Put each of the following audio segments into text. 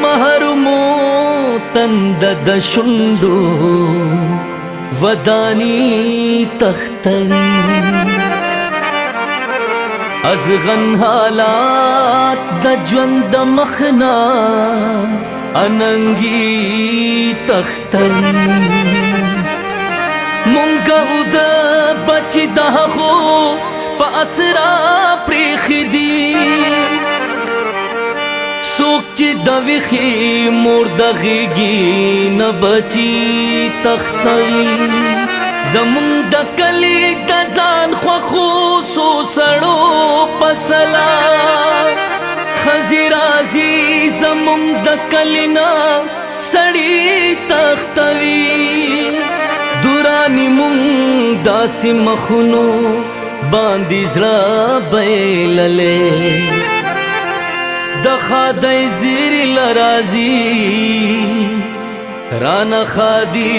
महरुमो तंद दशुंडो वदानी तख्तई از غن حالات د ژوند مخنا اننګي تختن مونږه د بچ دغه په اسرا پرخدي سوک چې د وخي مور دغيږي نه بچي تختي زمون د کلی د ځان خو سو سړو پسلا خزرازي زمون د کلینا سړی تختوي دورانی مون داس مخونو باندې زړه بیللې د خدای زیر لرازي رانا خادي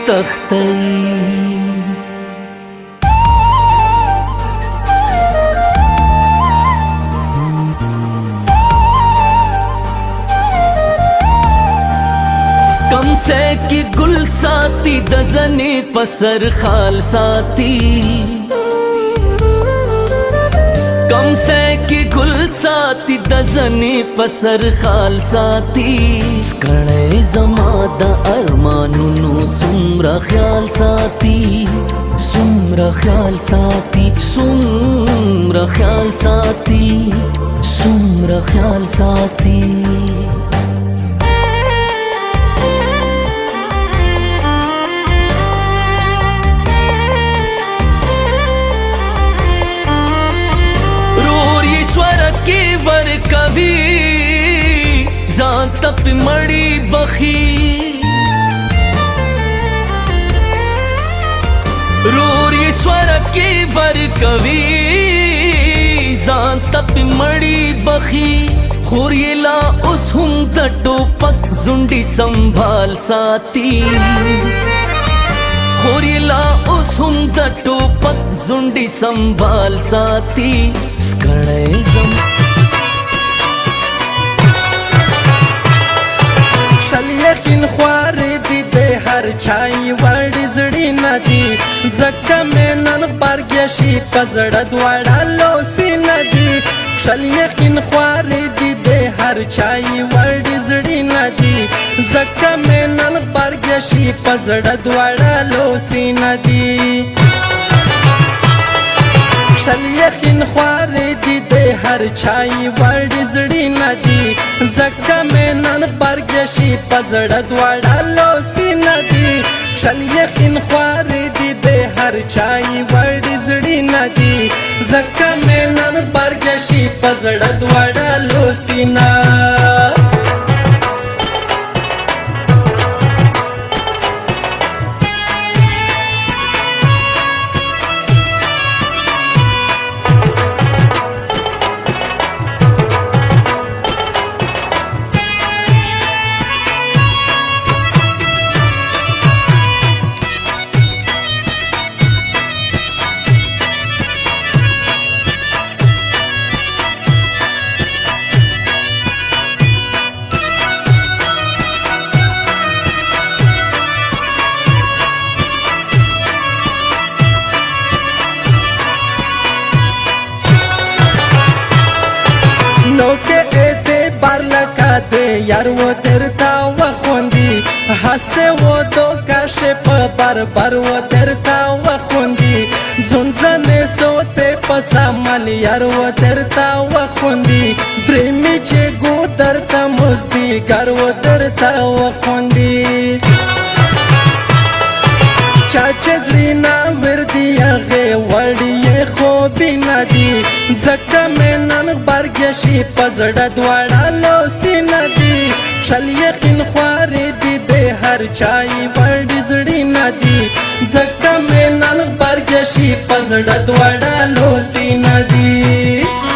تختي कम से की गुल साथी दजने पसर खाल साथी कम से की गुल साथी दजने पसर खाल साथी स्कड़े जमादा अरमानुनो सुमरा ख्याल साथी सुमरा ख्याल साथी सुमरा ख्याल साथी सुमरा ख्याल साथी की वर कभी जान तप मड़ी बखी रूरी स्वर की वर कभी जान तप मड़ी बखी खोरियला उस हम दटो पक जुंडी संभाल साथी खोरियला उस हम दटो पक जुंडी संभाल साथी चलिए किन ख्वार दी दे हर छाई वर्ड जड़ी नदी जक्का में नन बारगेशी पजड़ द्वारा लोसी नदी चलिए किन ख्वार दी दे हर छाई वर्ड जड़ी नदी जक्का में नन बारगेशी पजड़ द्वारा लोसी नदी चलिए किन ख्वार दी दे हर छाई वर्ड जड़ी नदी जक्का में नन बारगेशी पजड़ द्वारा लोसी नदी चलिए किन ख्वार दी दे हर छाई वर्ड जड़ी नदी जक्का में नन बारगेशी पजड़ द्वारा लोसी नदी यार वो तेरता वखुंदी हसे वो दो काशे पर बार वो तेरता वखुंदी जुनजने सोते पसा माल यार वो तेरता वखुंदी प्रेमी चे गुदरता मुस्ती कर वो तेरता वखुंदी चाचे जरीना विरदिया गे वर्डिये खोबी नदी जक्का में नन बारगेशी पजड़ द्वारा लोसी नदी चलिए किन ख्वार दी दे हर छाई वर्ड जड़ी नदी जक्का में नन बारगेशी पजड़ द्वारा लोसी नदी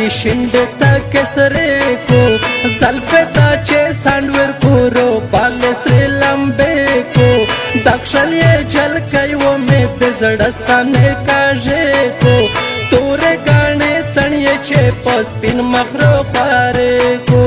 دی شنده تا کسره کو زلفه تا چه سانډور کورو بال سره لمبه کو دکشل یې جل کوي و مې د زړستانه کاږه کو تورې غاڼې څڼې چې په سپین مخرو خواره کو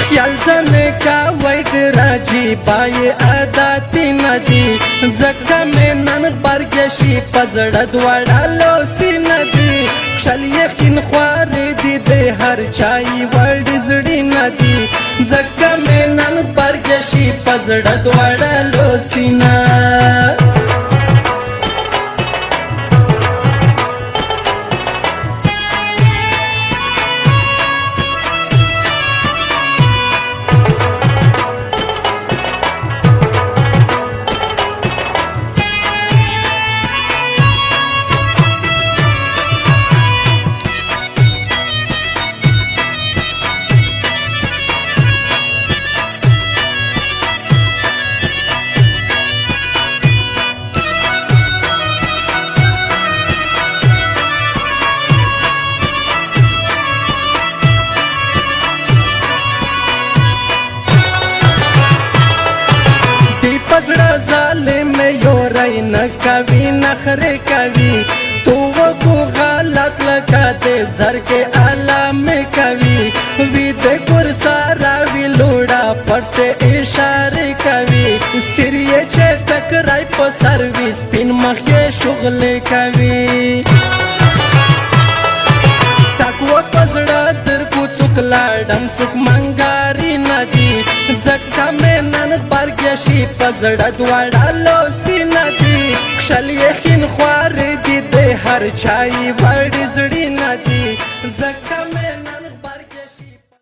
خیال زنه کا وایټ راجی پای عادت ندی زکه مې نن برګشي پزړه دواړه سین دی چل یقین خوار دی د هر چای ورډ زړی ندی زکه مې نن برګشي پزړه دواړه سینا پزړه ظالم یو رای نه کوي نخره کوي تو وګو غلط لکه د زرګ علام کوي وی د ګور سارا وی لوړا پټ اشاره کوي سریه چې ټکرای په سرویس پین مخه شغل کوي تاکو پزړه در کو څوک لاړم څوک منګاری ندی زکه مې نن برګشي پزړه دواړه سین دی کشل یقین خوار دی د هر چای وړ زړی ندی زکه